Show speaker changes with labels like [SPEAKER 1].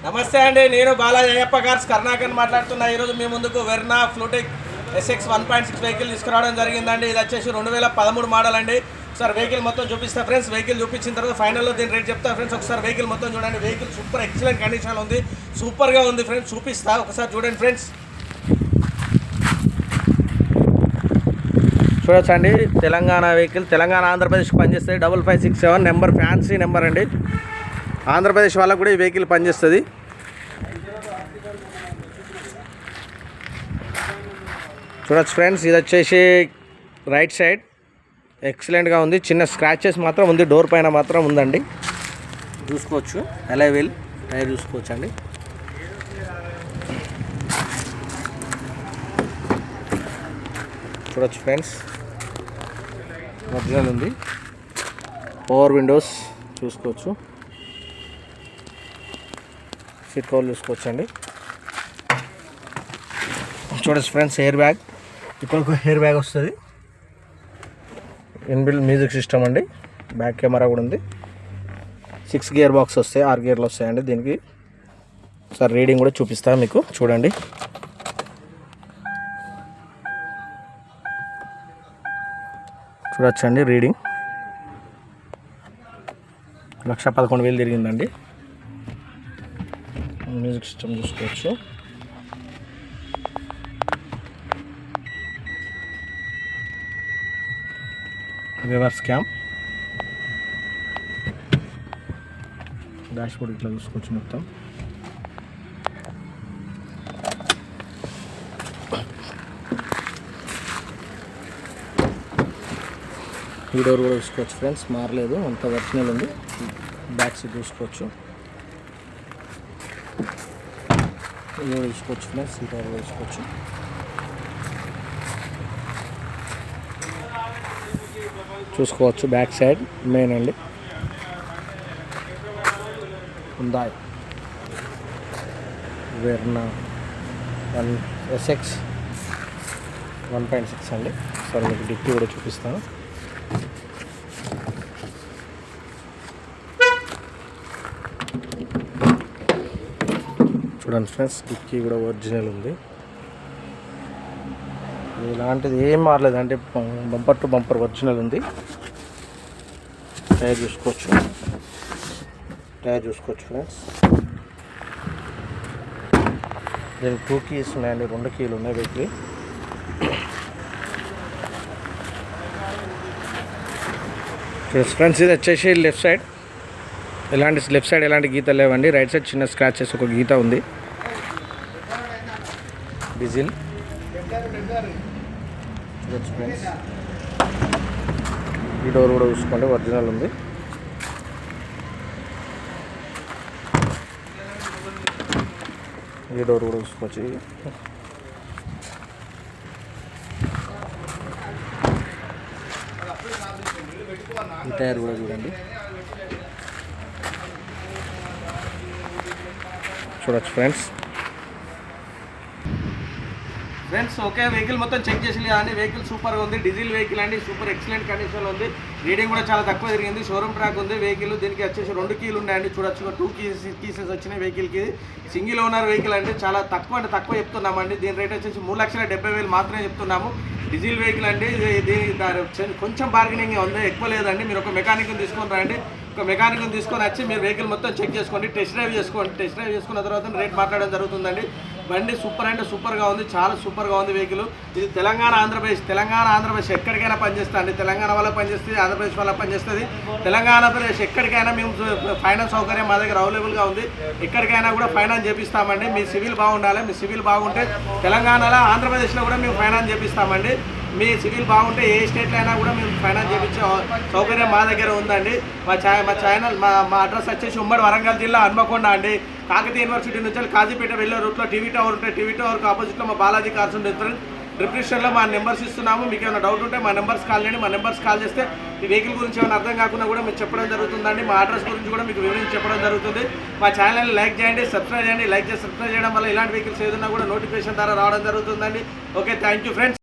[SPEAKER 1] నమస్తే అండి, నేను బాలాజీ అయ్యప్ప కార్స్ కర్ణాకర్ మాట్లాడుతున్నా. ఈరోజు మీ ముందుకు వెర్నా ఫ్లూటెక్ SX 1.6 వెహికల్ తీసుకురావడం జరిగిందండి. ఇది వచ్చేసి 2013 మోడల్ అండి. ఒకసారి వెహికల్ మొత్తం చూపిస్తా ఫ్రెండ్స్. వెహికల్ చూపించిన తర్వాత ఫైనల్లో దీని రేట్ చెప్తా ఫ్రెండ్స్. ఒకసారి వెహికల్ మొత్తం చూడండి. వెహికల్ సూపర్ ఎక్సలెంట్ కండిషన్లో ఉంది, సూపర్గా ఉంది ఫ్రెండ్స్. చూపిస్తా ఒకసారి చూడండి ఫ్రెండ్స్. చూడొచ్చు అండి, తెలంగాణ వెహికల్, తెలంగాణ ఆంధ్రప్రదేశ్ పనిచేస్తుంది. 5567 నెంబర్, ఫ్యాన్సీ నెంబర్ అండి. ఆంధ్రప్రదేశ్ వాళ్ళకు కూడా ఈ వెహికల్ పనిచేస్తుంది. చూడొచ్చు ఫ్రెండ్స్, ఇది వచ్చేసి రైట్ సైడ్ ఎక్సలెంట్గా ఉంది. చిన్న స్క్రాచెస్ మాత్రం ఉంది, డోర్ పైన మాత్రం ఉందండి. చూసుకోవచ్చు, అలై వీల్ టైర్ చూసుకోవచ్చు అండి. చూడొచ్చు ఫ్రెండ్స్, ఒరిజినల్ ఉంది. పవర్ విండోస్ చూసుకోవచ్చు, సీట్ కవర్ చూసుకోవచ్చు అండి. చూడొచ్చు ఫ్రెండ్స్, ఎయిర్ బ్యాగ్, ఇక్కడ ఒక ఎయిర్ బ్యాగ్ వస్తుంది. ఇన్బిల్ట్ మ్యూజిక్ సిస్టమ్ అండి. బ్యాక్ కెమెరా కూడా ఉంది. 6 గేర్ బాక్స్ వస్తాయి, 6 గేర్లు వస్తాయండి దీనికి. సార్ రీడింగ్ కూడా చూపిస్తాను మీకు, చూడండి. చూడొచ్చండి రీడింగ్ 1,11,000 తిరిగిందండి. మ్యూజిక్ సిస్టమ్ చూసుకోవచ్చు. రివర్స్ క్యామ్, డాష్ బోర్డ్ ఇట్లా చూసుకోవచ్చు మొత్తం. ఈ డోర్ కూడా చూసుకోవచ్చు ఫ్రెండ్స్, మారలేదు, అంత ఒరిజినల్ ఉంది. బ్యాక్ సీట్ చూసుకోవచ్చు, ఇది కూడా చూసుకోవచ్చు ఫ్రెండ్స్. ఈ డోర్ కూడా చూసుకోవచ్చు. చూసుకోవచ్చు బ్యాక్ సైడ్ మెయిన్ అండి. ఉందాయ్ వెర్నా SX 1.6 అండి. సరే మీకు డిక్కీ కూడా చూపిస్తాను. చూడండి ఫ్రెండ్స్, డిక్కీ కూడా ఒరిజినల్ ఉంది. ఇలాంటిది ఏం మారలేదు అంటే బంపర్ టు బంపర్ ఒరిజినల్ ఉంది. టైర్ చూసుకోవచ్చు, టైర్ చూసుకోవచ్చు ఫ్రెండ్స్. దీనికి 2 కీస్ ఉన్నాయండి, 2 కీలు ఉన్నాయి వెహికల్. ఫ్రెండ్స్, ఇది వచ్చేసి లెఫ్ట్ సైడ్ ఎలాంటి గీత లేవండి. రైట్ సైడ్ చిన్న స్క్రాచెస్, ఒక గీత ఉంది. డీజిల్ చూడొచ్చు ఫ్రెండ్స్. ఈ డోర్ కూడా చూసుకోండి, ఒరిజినల్ ఉంది. ఈ డోర్ కూడా చూసుకోవచ్చు. ఈ టైర్ కూడా చూడండి, చూడొచ్చు ఫ్రెండ్స్. ఓకే, వెహికల్ మొత్తం చెక్ చేసి కానీ వెహికల్ సూపర్గా ఉంది. డీజిల్ వెహికల్ అండి, సూపర్ ఎక్సలెంట్ కండిషన్లో ఉంది. రీడింగ్ కూడా చాలా తక్కువ తిరిగింది. షోరూమ్ ట్రాక్ ఉంది వెహికల్. దీనికి వచ్చేసి 2 కీలు ఉన్నాయండి. చూడొచ్చు, 2 కీసెస్ వచ్చినాయి వెహికల్కి. సింగిల్ ఓనర్ వెహికల్ అండి, చాలా తక్కువ అంటే తక్కువ చెప్తున్నామండి. దీని రేట్ వచ్చేసి 3,70,000 మాత్రమే చెప్తున్నాము. డీజిల్ వెహికల్ అండి. దీని కొంచెం బార్గెనింగ్ ఉంది, ఎక్కువ లేదండి. మీరు ఒక మెకానిక్ని తీసుకొని రండి, ఒక మెకానిక్ని తీసుకొని వచ్చి మీరు వెహికల్ మొత్తం చెక్ చేసుకోండి, టెస్ట్ డ్రైవ్ చేసుకోండి. టెస్ట్ డ్రైవ్ చేసుకున్న తర్వాత రేట్ మాట్లాడడం జరుగుతుందండి. బండి సూపర్ అంటే సూపర్గా ఉంది, చాలా సూపర్గా ఉంది వెహికల్. ఇది తెలంగాణ ఆంధ్రప్రదేశ్ ఎక్కడికైనా పనిచేస్తుంది అండి. తెలంగాణ వాళ్ళకి పనిచేస్తుంది, ఆంధ్రప్రదేశ్ వాళ్ళకి పనిచేస్తుంది. ఆంధ్రప్రదేశ్ ఎక్కడికైనా మేము ఫైనాన్స్ సౌకర్యం మా దగ్గర అవైలబుల్గా ఉంది. ఎక్కడికైనా కూడా ఫైనాన్స్ చేపిస్తామండి. మీ సివిల్ బాగుండాలి. మీ సివిల్ బాగుంటే తెలంగాణలో, ఆంధ్రప్రదేశ్లో కూడా మేము ఫైనాన్స్ చేపిస్తామండి. మీ సివిల్ బాగుంటే ఏ స్టేట్లో అయినా కూడా మేము ఫైనాన్స్ చేయించే సౌకర్యం మా దగ్గర ఉందండి. మా ఛానల్ మా అడ్రస్ వచ్చేసి ఉమ్మడి వరంగల్ జిల్లా హన్మకొండ అండి. కాకతీయ యూనివర్సిటీ నుంచి కాజీపేట వెళ్ళే రూట్లో టీవీ టవర్ ఉంటే టీవీ టవర్కి ఆపోజిట్లో మా బాలాజీ కార్స్ ఉంటుంది. డిస్క్రిప్షన్లో మా నెంబర్స్ ఇస్తున్నాము. మీకు ఏమైనా డౌట్ ఉంటే మా నెంబర్స్ కాల్ చేయండి. మా నెంబర్స్ కాల్ చేస్తే ఈ వెహికల్ గురించి ఏమైనా అర్థం కాకుండా కూడా మీకు చెప్పడం జరుగుతుందండి. మా అడ్రస్ గురించి కూడా మీకు వివరించి చెప్పడం జరుగుతుంది. మా ఛానల్ని లైక్ చేయండి, సబ్స్క్రైబ్ చేయండి. సబ్స్క్రైబ్ చేయడం వల్ల ఇలాంటి వెహికల్స్ ఏదైనా కూడా నోటిఫికేషన్ ద్వారా రావడం జరుగుతుందండి. Okay, thank you friends.